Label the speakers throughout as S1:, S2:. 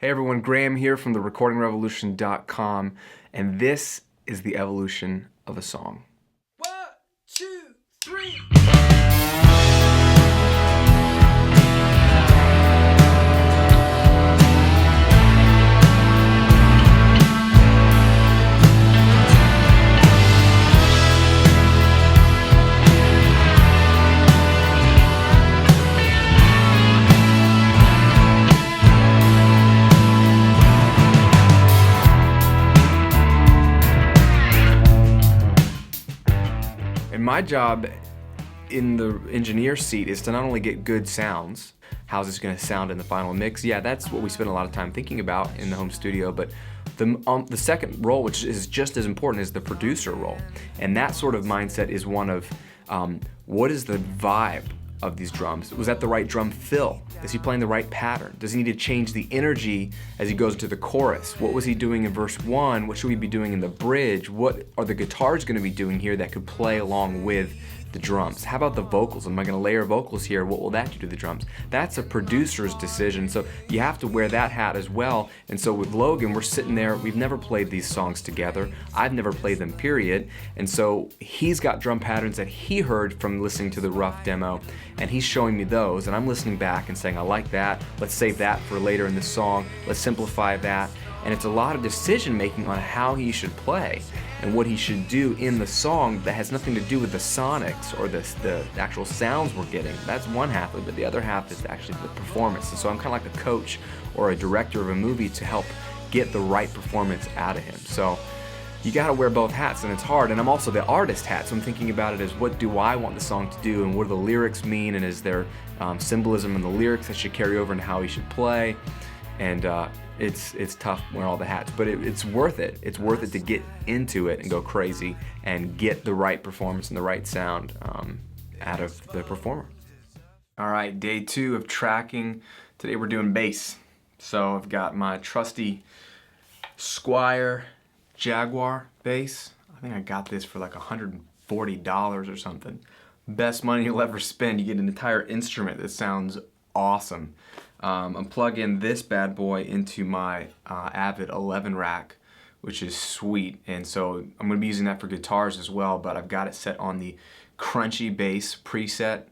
S1: Hey everyone, Graham here from therecordingrevolution.com, and this is the evolution of a song.
S2: 1, 2, 3.
S1: And my job in the engineer seat is to not only get good sounds, how's this going to sound in the final mix? Yeah, that's what we spend a lot of time thinking about in the home studio, but the second role, which is just as important, is the producer role. And that sort of mindset is one of what is the vibe of these drums? Was that the right drum fill? Is he playing the right pattern? Does he need to change the energy as he goes into the chorus? What was he doing in verse 1? What should we be doing in the bridge? What are the guitars going to be doing here that could play along with the drums? How about the vocals? Am I going to layer vocals here? What will that do to the drums? That's a producer's decision, so you have to wear that hat as well. And so with Logan, we're sitting there, we've never played these songs together. I've never played them, period. And so he's got drum patterns that he heard from listening to the rough demo, and he's showing me those, and I'm listening back and saying, I like that, let's save that for later in the song, let's simplify that. And it's a lot of decision making on how he should play and what he should do in the song that has nothing to do with the sonics or the actual sounds we're getting. That's one half of it, but the other half is actually the performance. And so I'm kind of like a coach or a director of a movie to help get the right performance out of him. So you gotta wear both hats, and it's hard. And I'm also the artist hat, so I'm thinking about it as what do I want the song to do, and what do the lyrics mean, and is there symbolism in the lyrics that should carry over into how he should play. And it's tough wearing all the hats, but it's worth it. It's worth it to get into it and go crazy and get the right performance and the right sound out of the performer. All right, day 2 of tracking. Today we're doing bass. So I've got my trusty Squier Jaguar bass. I think I got this for like $140 or something. Best money you'll ever spend. You get an entire instrument that sounds awesome. I'm plugging this bad boy into my Avid 11 rack, which is sweet, and so I'm going to be using that for guitars as well, but I've got it set on the Crunchy Bass preset,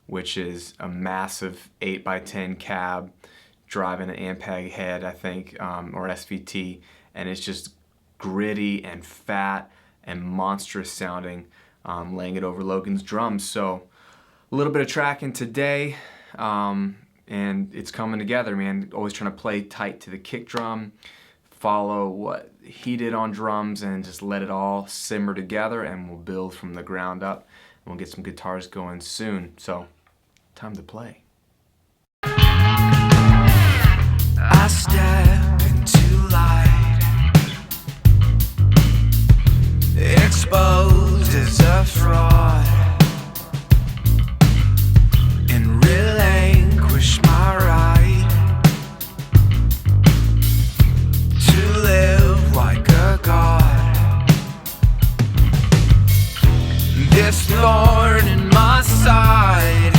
S1: which is a massive 8x10 cab driving an Ampeg head, I think, or SVT, and it's just gritty and fat and monstrous sounding, laying it over Logan's drums. So a little bit of tracking today. And it's coming together, man. Always trying to play tight to the kick drum, follow what he did on drums, and just let it all simmer together, and we'll build from the ground up. And we'll get some guitars going soon. So, time to play.
S2: I step into light, exposed as a fraud, and relinquish my right to live like a god. This thorn in my side,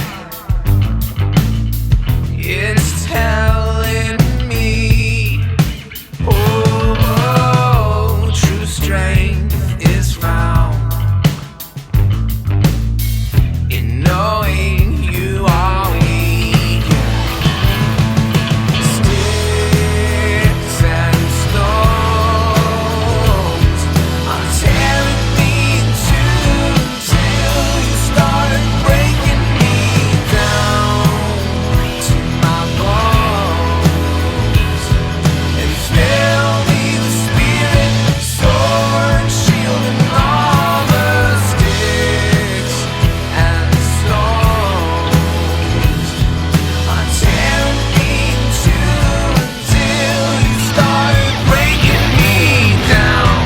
S2: it's telling me, oh, true strength is found in knowing you are weak. Sticks and stones are tearing me in two till you start breaking me down to my bones and fill me with spirit, sword, shield, and all the sticks and stones are tearing me in two until you start breaking me down.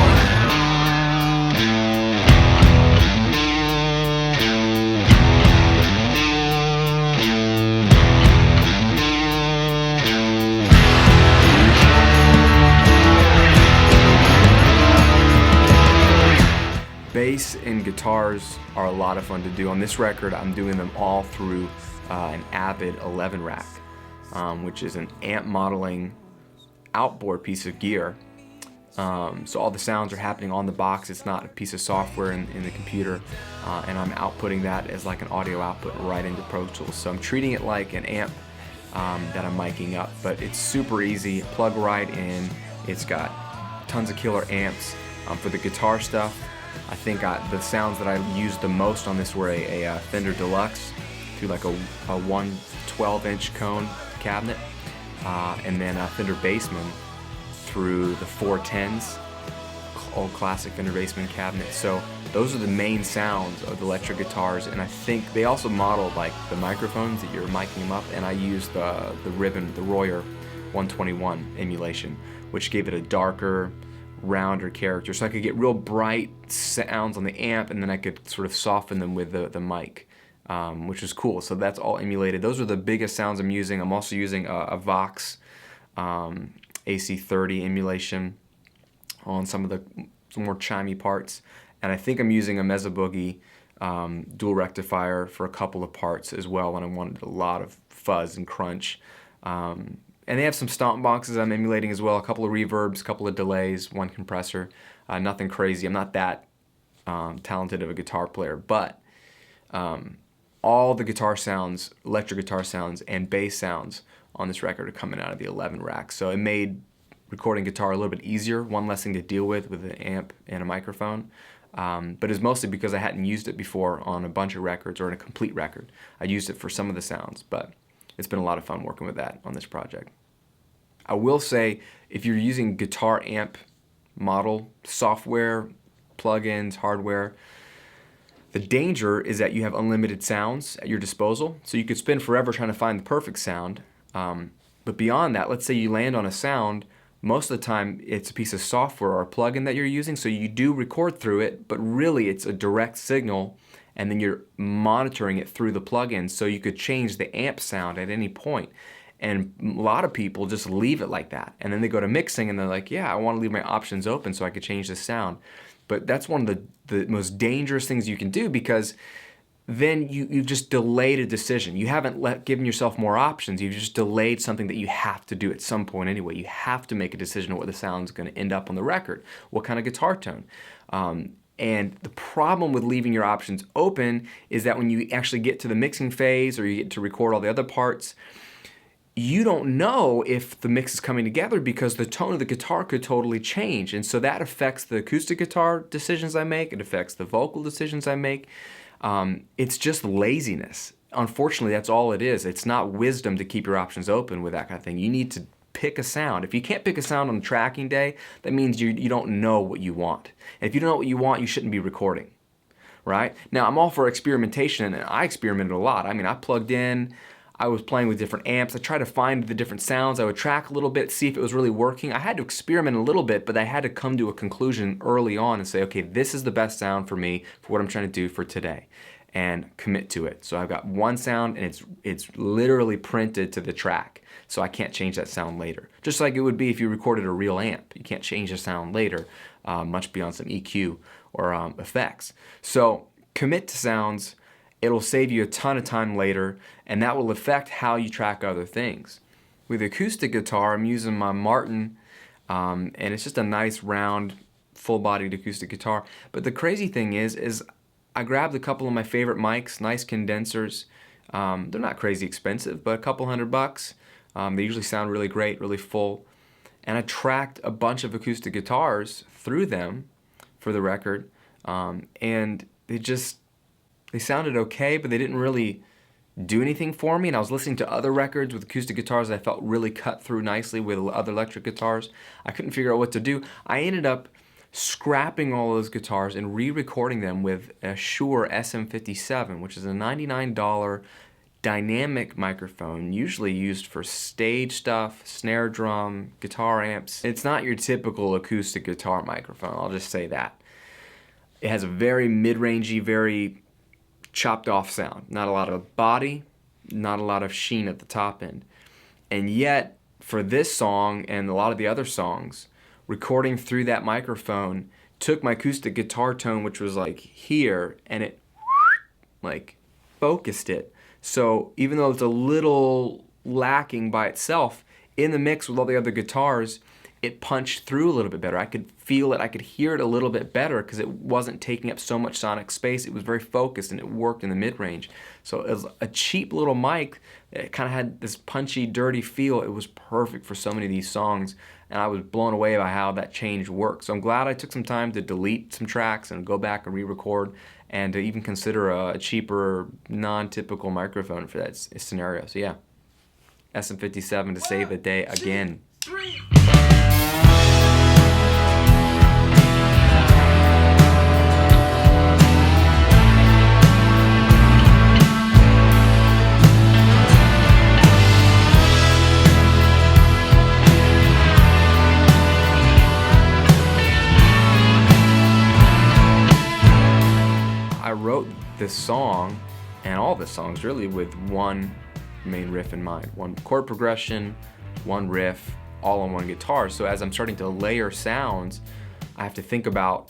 S1: Bass and guitars are a lot of fun to do. On this record, I'm doing them all through an Avid 11 rack, which is an amp modeling outboard piece of gear. So all the sounds are happening on the box. It's not a piece of software in the computer, and I'm outputting that as like an audio output right into Pro Tools. So I'm treating it like an amp that I'm miking up, but it's super easy. Plug right in. It's got tons of killer amps. For the guitar stuff, I think the sounds that I used the most on this were a Fender Deluxe through like a 112-inch cone cabinet, and then a Fender Bassman through the 410s, old classic Fender Bassman cabinet. So those are the main sounds of the electric guitars, and I think they also modeled like the microphones that you're miking them up, and I used the Ribbon, the Royer 121 emulation, which gave it a darker, rounder character, so I could get real bright sounds on the amp, and then I could sort of soften them with the mic, which is cool. So that's all emulated. Those are the biggest sounds I'm using. I'm also using a Vox AC30 emulation on some more chimey parts, and I think I'm using a Mesa Boogie dual rectifier for a couple of parts as well when I wanted a lot of fuzz and crunch. And they have some stomp boxes I'm emulating as well, a couple of reverbs, a couple of delays, one compressor, nothing crazy. I'm not that talented of a guitar player, but all the guitar sounds, electric guitar sounds, and bass sounds on this record are coming out of the 11 rack. So it made recording guitar a little bit easier, one less thing to deal with an amp and a microphone. But it's mostly because I hadn't used it before on a bunch of records or in a complete record. I used it for some of the sounds, but it's been a lot of fun working with that on this project. I will say, if you're using guitar amp model software, plugins, hardware, the danger is that you have unlimited sounds at your disposal. So you could spend forever trying to find the perfect sound. But beyond that, let's say you land on a sound, most of the time it's a piece of software or a plugin that you're using, so you do record through it, but really it's a direct signal, and then you're monitoring it through the plugin, so you could change the amp sound at any point. And a lot of people just leave it like that, and then they go to mixing and they're like, yeah, I want to leave my options open so I could change the sound. But that's one of the most dangerous things you can do, because then you've just delayed a decision. You haven't given yourself more options. You've just delayed something that you have to do at some point anyway. You have to make a decision on what the sound's going to end up on the record, what kind of guitar tone. And the problem with leaving your options open is that when you actually get to the mixing phase or you get to record all the other parts, you don't know if the mix is coming together because the tone of the guitar could totally change. And so that affects the acoustic guitar decisions I make. It affects the vocal decisions I make. It's just laziness. Unfortunately, that's all it is. It's not wisdom to keep your options open with that kind of thing. You need to pick a sound. If you can't pick a sound on tracking day, that means you don't know what you want. And if you don't know what you want, you shouldn't be recording, right? Now, I'm all for experimentation, and I experimented a lot. I mean, I plugged in, I was playing with different amps. I tried to find the different sounds. I would track a little bit, see if it was really working. I had to experiment a little bit, but I had to come to a conclusion early on and say, okay, this is the best sound for me for what I'm trying to do for today, and commit to it. So I've got one sound, and it's literally printed to the track, so I can't change that sound later. Just like it would be if you recorded a real amp. You can't change the sound later, much beyond some EQ or effects. So commit to sounds. It'll save you a ton of time later, and that will affect how you track other things. With acoustic guitar, I'm using my Martin, and it's just a nice round, full-bodied acoustic guitar. But the crazy thing is I grabbed a couple of my favorite mics, nice condensers. They're not crazy expensive, but a couple $100. They usually sound really great, really full. And I tracked a bunch of acoustic guitars through them for the record, and they sounded okay, but they didn't really do anything for me. And I was listening to other records with acoustic guitars that I felt really cut through nicely with other electric guitars. I couldn't figure out what to do. I ended up scrapping all those guitars and re-recording them with a Shure SM57, which is a $99 dynamic microphone, usually used for stage stuff, snare drum, guitar amps. It's not your typical acoustic guitar microphone, I'll just say that. It has a very mid-rangey, very chopped off sound. Not a lot of body, not a lot of sheen at the top end. And yet, for this song and a lot of the other songs, recording through that microphone took my acoustic guitar tone, which was like here, and it like focused it. So even though it's a little lacking by itself, in the mix with all the other guitars, it punched through a little bit better. I could feel it, I could hear it a little bit better because it wasn't taking up so much sonic space. It was very focused and it worked in the mid-range. So it was a cheap little mic. It kind of had this punchy, dirty feel. It was perfect for so many of these songs, and I was blown away by how that change worked. So I'm glad I took some time to delete some tracks and go back and re-record, and to even consider a cheaper, non-typical microphone for that scenario. So yeah, SM57 to save the day again. I wrote this song, and all the songs really, with one main riff in mind. One chord progression, one riff, all on one guitar. So as I'm starting to layer sounds, I have to think about,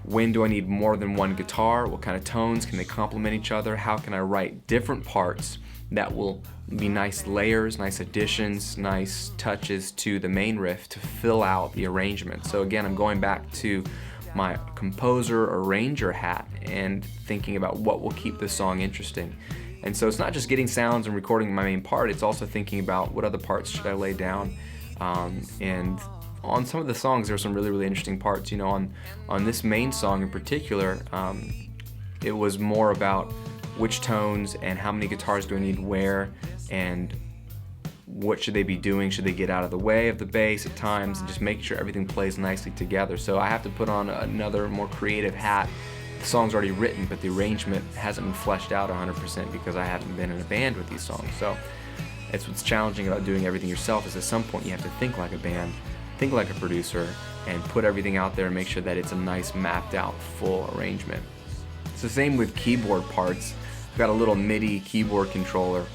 S1: when do I need more than one guitar? What kind of tones? Can they complement each other? How can I write different parts that will be nice layers, nice additions, nice touches to the main riff to fill out the arrangement? So again, I'm going back to my composer arranger hat and thinking about what will keep this song interesting. And so it's not just getting sounds and recording my main part, it's also thinking about what other parts should I lay down. And on some of the songs there are some really, really interesting parts. You know, on this main song in particular, it was more about which tones and how many guitars do I need where, and what should they be doing? Should they get out of the way of the bass at times, and just make sure everything plays nicely together. So I have to put on another more creative hat. The song's already written, but the arrangement hasn't been fleshed out 100% because I haven't been in a band with these songs. So it's what's challenging about doing everything yourself, is at some point you have to think like a band, think like a producer, and put everything out there and make sure that it's a nice mapped out full arrangement. It's the same with keyboard parts. I've got a little MIDI keyboard controller.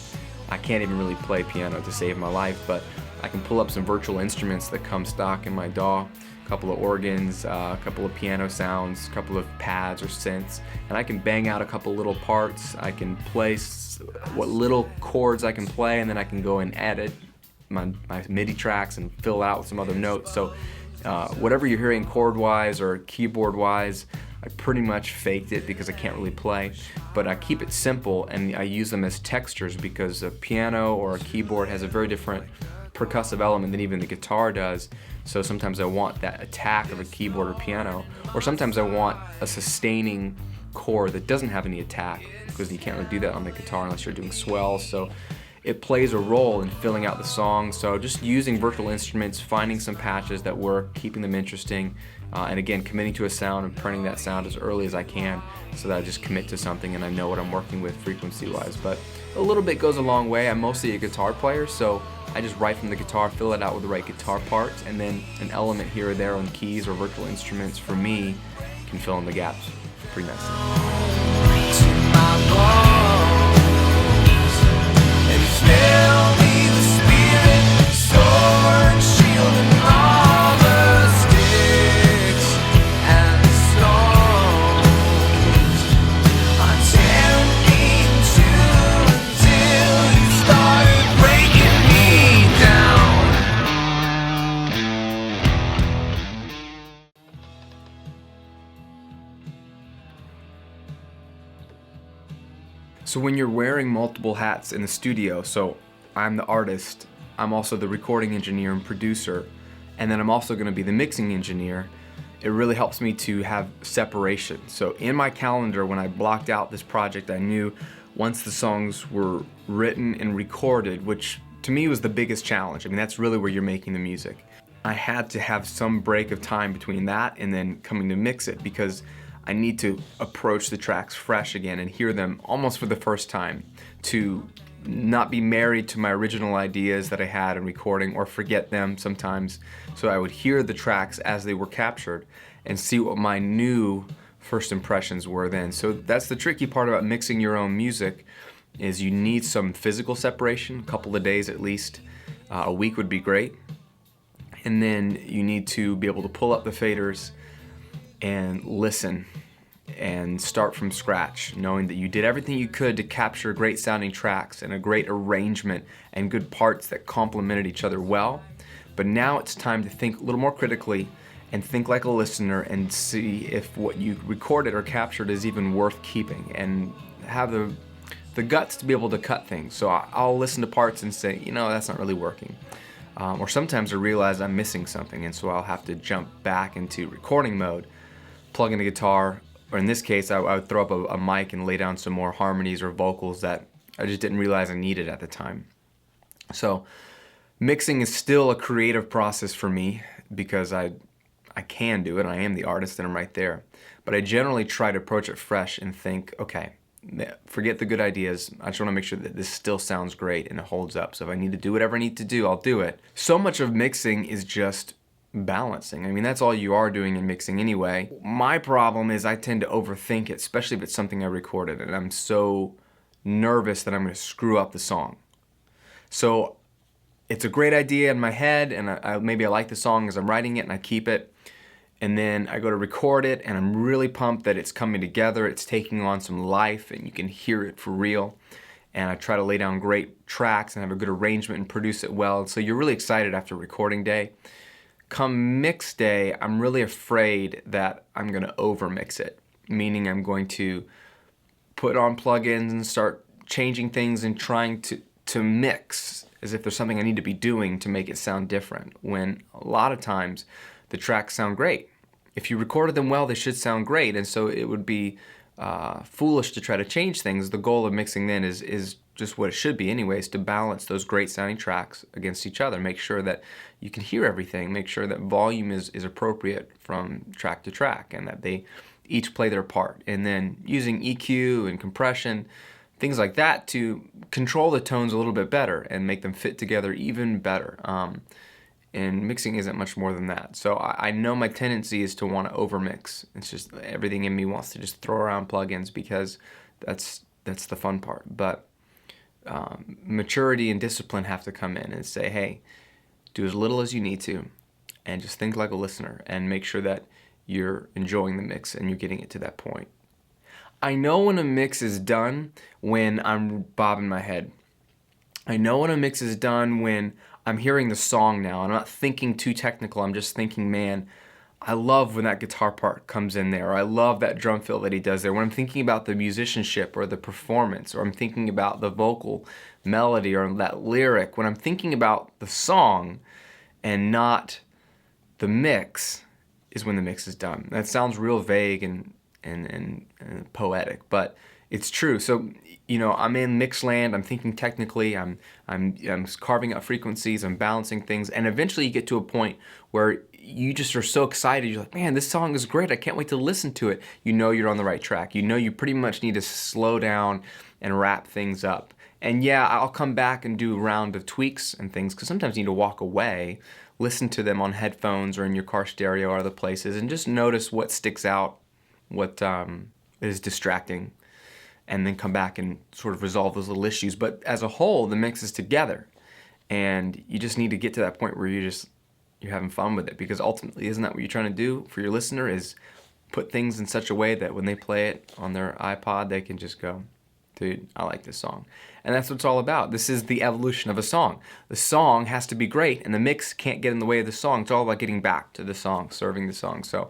S1: I can't even really play piano to save my life, but I can pull up some virtual instruments that come stock in my DAW, a couple of organs, a couple of piano sounds, a couple of pads or synths, and I can bang out a couple little parts. I can place what little chords I can play, and then I can go and edit my MIDI tracks and fill out with some other notes. So whatever you're hearing chord-wise or keyboard-wise, I pretty much faked it because I can't really play, but I keep it simple and I use them as textures, because a piano or a keyboard has a very different percussive element than even the guitar does. So sometimes I want that attack of a keyboard or piano, or sometimes I want a sustaining chord that doesn't have any attack, because you can't really do that on the guitar unless you're doing swells. So it plays a role in filling out the song. So just using virtual instruments, finding some patches that work, keeping them interesting, and again, committing to a sound and printing that sound as early as I can, so that I just commit to something and I know what I'm working with frequency-wise. But a little bit goes a long way. I'm mostly a guitar player, so I just write from the guitar, fill it out with the right guitar parts, and then an element here or there on keys or virtual instruments for me can fill in the gaps pretty nicely. So when you're wearing multiple hats in the studio, so I'm the artist, I'm also the recording engineer and producer, and then I'm also going to be the mixing engineer, it really helps me to have separation. So in my calendar, when I blocked out this project, I knew once the songs were written and recorded, which to me was the biggest challenge. I mean, that's really where you're making the music. I had to have some break of time between that and then coming to mix it, because I need to approach the tracks fresh again and hear them almost for the first time, to not be married to my original ideas that I had in recording or forget them sometimes. So I would hear the tracks as they were captured and see what my new first impressions were then. So that's the tricky part about mixing your own music, is you need some physical separation, a couple of days at least. A week would be great. And then you need to be able to pull up the faders and listen and start from scratch, knowing that you did everything you could to capture great sounding tracks and a great arrangement and good parts that complemented each other well. But now it's time to think a little more critically and think like a listener and see if what you recorded or captured is even worth keeping, and have the guts to be able to cut things. So I'll listen to parts and say, that's not really working. Or sometimes I realize I'm missing something, and so I'll have to jump back into recording mode, plug in a guitar, or in this case, I would throw up a mic and lay down some more harmonies or vocals that I just didn't realize I needed at the time. So mixing is still a creative process for me because I can do it. I am the artist and I'm right there. But I generally try to approach it fresh and think, okay, forget the good ideas. I just want to make sure that this still sounds great and it holds up. So if I need to do whatever I need to do, I'll do it. So much of mixing is just balancing. I mean, that's all you are doing in mixing anyway. My problem is I tend to overthink it, especially if it's something I recorded, and I'm so nervous that I'm going to screw up the song. So it's a great idea in my head, and maybe I like the song as I'm writing it, and I keep it. And then I go to record it, and I'm really pumped that it's coming together. It's taking on some life, and you can hear it for real. And I try to lay down great tracks and have a good arrangement and produce it well. So you're really excited after recording day. Come mix day, I'm really afraid that I'm going to over-mix it, meaning I'm going to put on plugins and start changing things and trying to mix as if there's something I need to be doing to make it sound different, when a lot of times the tracks sound great. If you recorded them well, they should sound great, and so it would be foolish to try to change things. The goal of mixing then is just what it should be anyways, to balance those great sounding tracks against each other. Make sure that you can hear everything, make sure that volume is appropriate from track to track, and that they each play their part. And then using EQ and compression, things like that, to control the tones a little bit better and make them fit together even better. And mixing isn't much more than that. So I know my tendency is to want to overmix. It's just everything in me wants to just throw around plugins because that's the fun part. But maturity and discipline have to come in and say, hey, do as little as you need to, and just think like a listener, and make sure that you're enjoying the mix and you're getting it to that point. I know when a mix is done when I'm bobbing my head. I know when a mix is done when I'm hearing the song now. I'm not thinking too technical. I'm just thinking, man, I love when that guitar part comes in there. Or I love that drum fill that he does there. When I'm thinking about the musicianship or the performance, or I'm thinking about the vocal melody or that lyric, when I'm thinking about the song and not the mix, is when the mix is done. That sounds real vague and poetic, but it's true. So, I'm in mix land. I'm thinking technically. I'm carving out frequencies. I'm balancing things, and eventually you get to a point where you just are so excited. You're like, man, this song is great. I can't wait to listen to it. You know you're on the right track. You know you pretty much need to slow down and wrap things up. And yeah, I'll come back and do a round of tweaks and things, because sometimes you need to walk away, listen to them on headphones or in your car stereo or other places, and just notice what sticks out, what is distracting, and then come back and sort of resolve those little issues. But as a whole, the mix is together, and you just need to get to that point where you're having fun with it, because ultimately, isn't that what you're trying to do for your listener, is put things in such a way that when they play it on their iPod, they can just go, dude, I like this song. And that's what it's all about. This is the evolution of a song. The song has to be great, and the mix can't get in the way of the song. It's all about getting back to the song, serving the song. So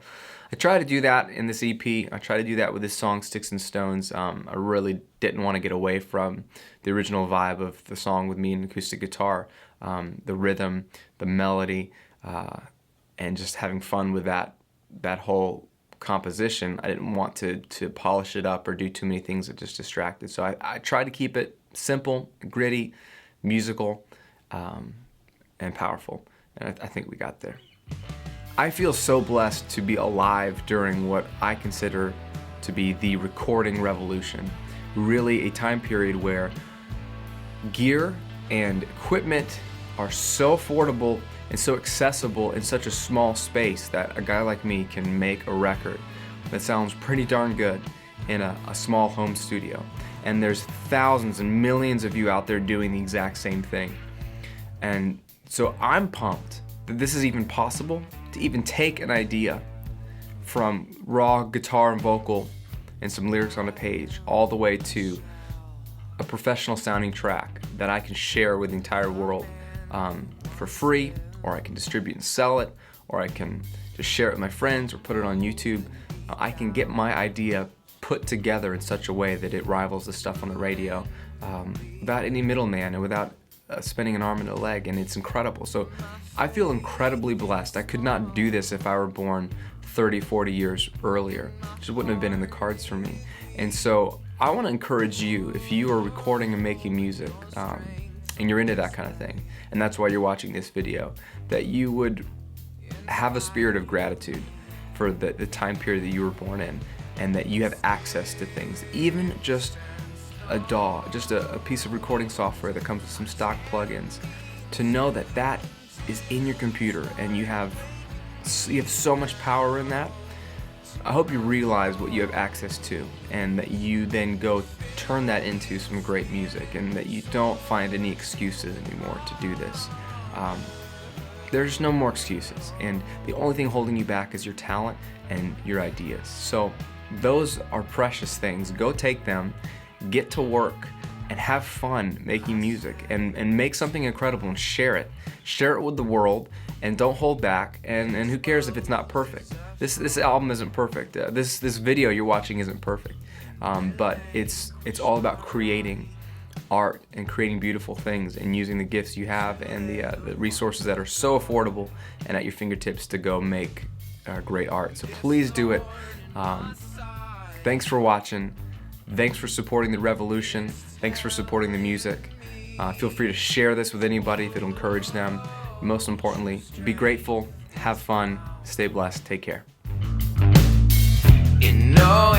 S1: I try to do that in this EP. I try to do that with this song, Sticks and Stones. I really didn't want to get away from the original vibe of the song with me and acoustic guitar, the rhythm, the melody, and just having fun with that whole composition. I didn't want to polish it up or do too many things that just distracted. So I tried to keep it simple, gritty, musical, and powerful. And I think we got there. I feel so blessed to be alive during what I consider to be the recording revolution. Really a time period where gear and equipment are so affordable and so accessible in such a small space that a guy like me can make a record that sounds pretty darn good in a small home studio. And there's thousands and millions of you out there doing the exact same thing. And so I'm pumped that this is even possible, to even take an idea from raw guitar and vocal and some lyrics on a page, all the way to a professional sounding track that I can share with the entire world for free, or I can distribute and sell it, or I can just share it with my friends or put it on YouTube. I can get my idea put together in such a way that it rivals the stuff on the radio without any middleman and without spending an arm and a leg, and it's incredible. So I feel incredibly blessed. I could not do this if I were born 30, 40 years earlier. It just wouldn't have been in the cards for me. And so I want to encourage you, if you are recording and making music, and you're into that kind of thing, and that's why you're watching this video, that you would have a spirit of gratitude for the time period that you were born in, and that you have access to things, even just a DAW, just a piece of recording software that comes with some stock plugins, to know that that is in your computer and you have so much power in that. I hope you realize what you have access to, and that you then go turn that into some great music, and that you don't find any excuses anymore to do this. There's no more excuses, and the only thing holding you back is your talent and your ideas. So those are precious things. Go take them, get to work, and have fun making music, and make something incredible and share it. Share it with the world, and don't hold back, and who cares if it's not perfect. This album isn't perfect. This video you're watching isn't perfect, but it's all about creating art and creating beautiful things, and using the gifts you have and the resources that are so affordable and at your fingertips to go make great art. So please do it. Thanks for watching. Thanks for supporting the revolution. Thanks for supporting the music. Feel free to share this with anybody if it'll encourage them. Most importantly, be grateful, have fun, stay blessed, take care.
S2: You know